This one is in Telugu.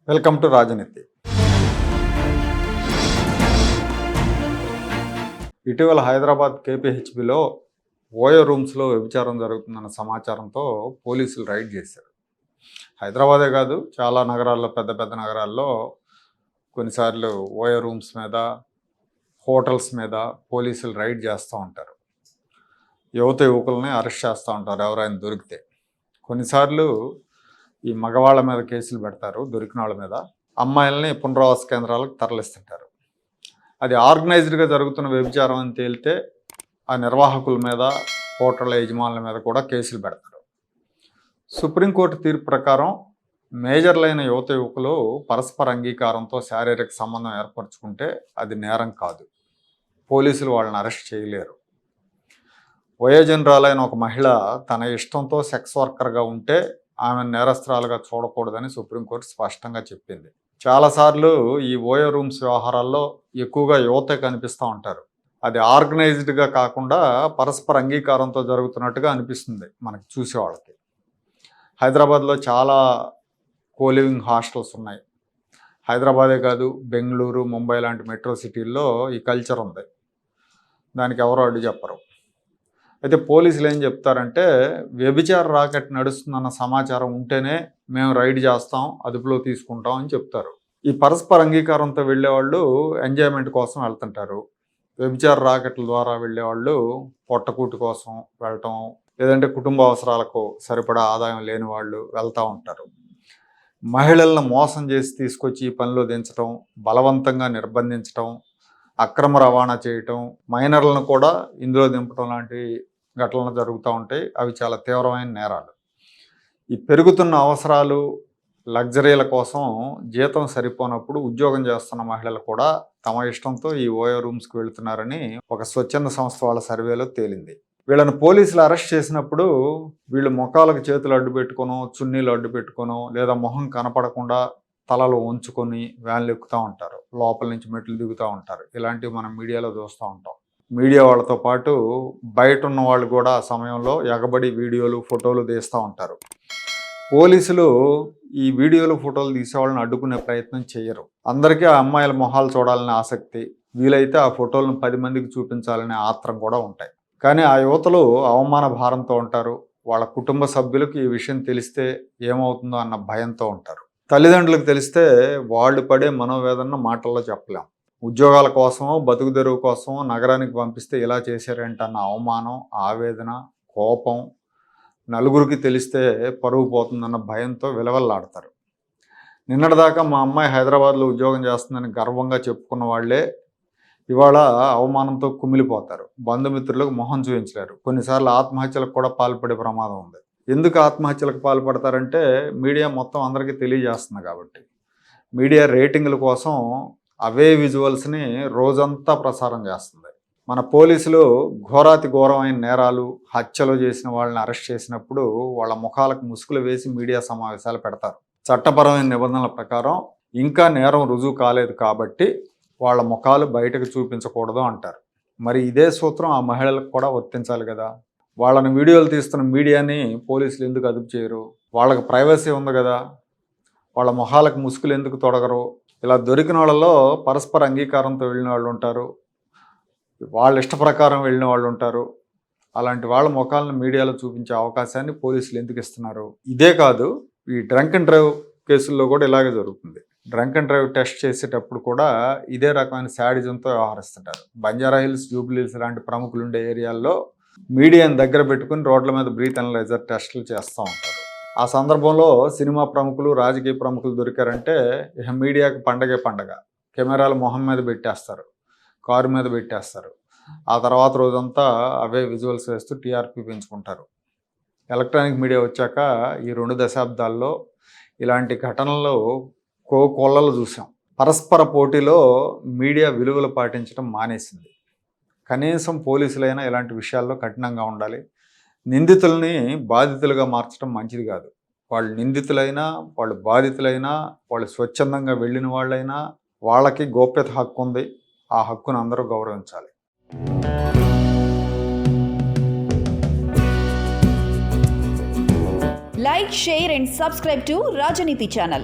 వెల్కమ్ టు రాజనీతి. ఇటీవల హైదరాబాద్ కేపీహెచ్బిలో ఓయో రూమ్స్లో వ్యభిచారం జరుగుతుందన్న సమాచారంతో పోలీసులు రైడ్ చేశారు. హైదరాబాదే కాదు, చాలా నగరాల్లో, పెద్ద పెద్ద నగరాల్లో కొన్నిసార్లు ఓయో రూమ్స్ మీద, హోటల్స్ మీద పోలీసులు రైడ్ చేస్తూ ఉంటారు. యువకులని అరెస్ట్ చేస్తూ ఉంటారు ఎవరైనా దొరికితే. కొన్నిసార్లు ఈ మగవాళ్ళ మీద కేసులు పెడతారు, దొరికిన వాళ్ళ మీద. అమ్మాయిల్ని పునరావాస కేంద్రాలకు తరలిస్తుంటారు. అది ఆర్గనైజ్డ్గా జరుగుతున్న వ్యభిచారం అని తేలితే ఆ నిర్వాహకుల మీద, హోటళ్ళ యజమానుల మీద కూడా కేసులు పెడతారు. సుప్రీంకోర్టు తీర్పు ప్రకారం మేజర్లైన యువకులు పరస్పర అంగీకారంతో శారీరక సంబంధం ఏర్పరచుకుంటే అది నేరం కాదు. పోలీసులు వాళ్ళని అరెస్ట్ చేయలేరు. వయోజనురాలైన ఒక మహిళ తన ఇష్టంతో సెక్స్ వర్కర్గా ఉంటే ఆమె నేరస్తురాలుగా చూడకూడదని సుప్రీంకోర్టు స్పష్టంగా చెప్పింది. చాలాసార్లు ఈ ఓయో రూమ్స్ వ్యవహారాల్లో ఎక్కువగా యువతే కనిపిస్తూ ఉంటారు. అది ఆర్గనైజ్డ్గా కాకుండా పరస్పర అంగీకారంతో జరుగుతున్నట్టుగా అనిపిస్తుంది మనకి చూసేవాళ్ళకి. హైదరాబాద్లో చాలా కోలివింగ్ హాస్టల్స్ ఉన్నాయి. హైదరాబాదే కాదు, బెంగళూరు, ముంబై లాంటి మెట్రో సిటీల్లో ఈ కల్చర్ ఉంది. దానికి ఎవరో అడ్డు చెప్పరు. అయితే పోలీసులు ఏం చెప్తారంటే, వ్యభిచార రాకెట్ నడుస్తుందన్న సమాచారం ఉంటేనే మేము రైడ్ చేస్తాం, అదుపులో తీసుకుంటాం అని చెప్తారు. ఈ పరస్పర అంగీకారంతో వెళ్ళేవాళ్ళు ఎంజాయ్మెంట్ కోసం వెళ్తుంటారు. వ్యభిచార రాకెట్ల ద్వారా వెళ్ళేవాళ్ళు పొట్టకూటి కోసం వెళ్ళటం, లేదంటే కుటుంబ అవసరాలకు సరిపడా ఆదాయం లేని వాళ్ళు వెళ్తూ ఉంటారు. మహిళలను మోసం చేసి తీసుకొచ్చి ఈ పనిలో దించడం, బలవంతంగా నిర్బంధించడం, అక్రమ రవాణా చేయటం, మైనర్లను కూడా ఇందులో దింపడం లాంటి ఘటనలు జరుగుతూ ఉంటాయి. అవి చాలా తీవ్రమైన నేరాలు. ఈ పెరుగుతున్న అవసరాలు, లగ్జరీల కోసం జీతం సరిపోనప్పుడు ఉద్యోగం చేస్తున్న మహిళలు కూడా తమ ఇష్టంతో ఈ ఓయో రూమ్స్కి వెళుతున్నారని ఒక స్వచ్ఛంద సంస్థ వాళ్ళ సర్వేలో తేలింది. వీళ్ళని పోలీసులు అరెస్ట్ చేసినప్పుడు వీళ్ళు ముఖాలకు చేతులు అడ్డు పెట్టుకోనో, చున్నీలు అడ్డు పెట్టుకోనో, లేదా మొహం కనపడకుండా తలలు ఉంచుకొని వ్యాన్లు ఎక్కుతూ ఉంటారు, లోపల నుంచి మెట్లు దిగుతూ ఉంటారు. ఇలాంటివి మనం మీడియాలో చూస్తూ ఉంటాం. మీడియా వాళ్ళతో పాటు బయట ఉన్న వాళ్ళు కూడా ఆ సమయంలో ఎగబడి వీడియోలు, ఫోటోలు తీస్తూ ఉంటారు. పోలీసులు ఈ వీడియోలు, ఫోటోలు తీసేవాళ్ళని అడ్డుకునే ప్రయత్నం చేయరు. అందరికీ ఆ అమ్మాయిల మొహాలు చూడాలనే ఆసక్తి, వీలైతే ఆ ఫోటోలను 10 మందికి చూపించాలనే ఆత్రం కూడా ఉంటాయి. కానీ ఆ యువతలు అవమాన భారంతో ఉంటారు. వాళ్ళ కుటుంబ సభ్యులకు ఈ విషయం తెలిస్తే ఏమవుతుందో అన్న భయంతో ఉంటారు. తల్లిదండ్రులకు తెలిస్తే వాళ్ళు పడే మనోవేదన మాటల్లో చెప్పలేం. ఉద్యోగాల కోసమో, బతుకు తెరువు కోసమో నగరానికి పంపిస్తే ఇలా చేశారేంటన్న అవమానం, ఆవేదన, కోపం, నలుగురికి తెలిస్తే పరువు పోతుందన్న భయంతో విలవల్లాడతారు. నిన్నటిదాకా మా అమ్మాయి హైదరాబాద్లో ఉద్యోగం చేస్తుందని గర్వంగా చెప్పుకున్న వాళ్ళే ఇవాళ అవమానంతో కుమిలిపోతారు. బంధుమిత్రులకు మొహం చూపించలేరు. కొన్నిసార్లు ఆత్మహత్యలకు కూడా పాల్పడే ప్రమాదం ఉంది. ఎందుకు ఆత్మహత్యలకు పాల్పడతారంటే మీడియా మొత్తం అందరికీ తెలియజేస్తుంది కాబట్టి. మీడియా రేటింగ్ల కోసం అవే విజువల్స్ని రోజంతా ప్రసారం చేస్తుంది. మన పోలీసులు ఘోరాతి ఘోరమైన నేరాలు, హత్యలు చేసిన వాళ్ళని అరెస్ట్ చేసినప్పుడు వాళ్ళ ముఖాలకు ముసుగులు వేసి మీడియా సమావేశాలు పెడతారు. చట్టపరమైన నిబంధనల ప్రకారం ఇంకా నేరం రుజువు కాలేదు కాబట్టి వాళ్ళ ముఖాలు బయటకు చూపించకూడదు అంటారు. మరి ఇదే సూత్రం ఆ మహిళలకు కూడా వర్తించాలి కదా. వాళ్ళని వీడియోలు తీస్తున్న మీడియాని పోలీసులు ఎందుకు అదుపు చేయరు? వాళ్ళకి ప్రైవసీ ఉంది కదా, వాళ్ళ మొహాలకు ముసుగులు ఎందుకు తొడగరు? ఇలా దొరికిన వాళ్ళలో పరస్పర అంగీకారంతో వెళ్ళిన వాళ్ళు ఉంటారు, వాళ్ళ ఇష్ట ప్రకారం వెళ్ళిన వాళ్ళు ఉంటారు. అలాంటి వాళ్ళ ముఖాలను మీడియాలో చూపించే అవకాశాన్ని పోలీసులు ఎందుకు ఇస్తున్నారు? ఇదే కాదు, ఈ డ్రంక్ అండ్ డ్రైవ్ కేసుల్లో కూడా ఇలాగే జరుగుతుంది. డ్రంక్ అండ్ డ్రైవ్ టెస్ట్ చేసేటప్పుడు కూడా ఇదే రకమైన శాడిజంతో వ్యవహరిస్తుంటారు. బంజారా హిల్స్, జూబ్లీ హిల్స్ లాంటి ప్రముఖులు ఉండే ఏరియాల్లో మీడియాని దగ్గర పెట్టుకుని రోడ్ల మీద బ్రీత్ అనలైజర్ టెస్టులు చేస్తూ ఉంటారు. ఆ సందర్భంలో సినిమా ప్రముఖులు, రాజకీయ ప్రముఖులు దొరికారంటే ఇక మీడియాకి పండగే పండగ. కెమెరాలు మొహం మీద పెట్టేస్తారు, కారు మీద పెట్టేస్తారు. ఆ తర్వాత రోజంతా అవే విజువల్స్ వేస్తూ టీఆర్పీ పెంచుకుంటారు. ఎలక్ట్రానిక్ మీడియా వచ్చాక ఈ 2 దశాబ్దాల్లో ఇలాంటి ఘటనలు కోకొల్లలు చూసాం. పరస్పర పోటీలో మీడియా విలువలు పాటించడం మానేసింది. కనీసం పోలీసులైనా ఇలాంటి విషయాల్లో కఠినంగా ఉండాలి. నిందితుల్ని బాధితులుగా మార్చడం మంచిది కాదు. వాళ్ళు నిందితులైనా, వాళ్ళు బాధితులైనా, వాళ్ళు స్వచ్ఛందంగా వెళ్ళిన వాళ్ళైనా వాళ్ళకి గోప్యత హక్కు ఉంది. ఆ హక్కును అందరూ గౌరవించాలి. Like, share and subscribe to Rajaniti channel.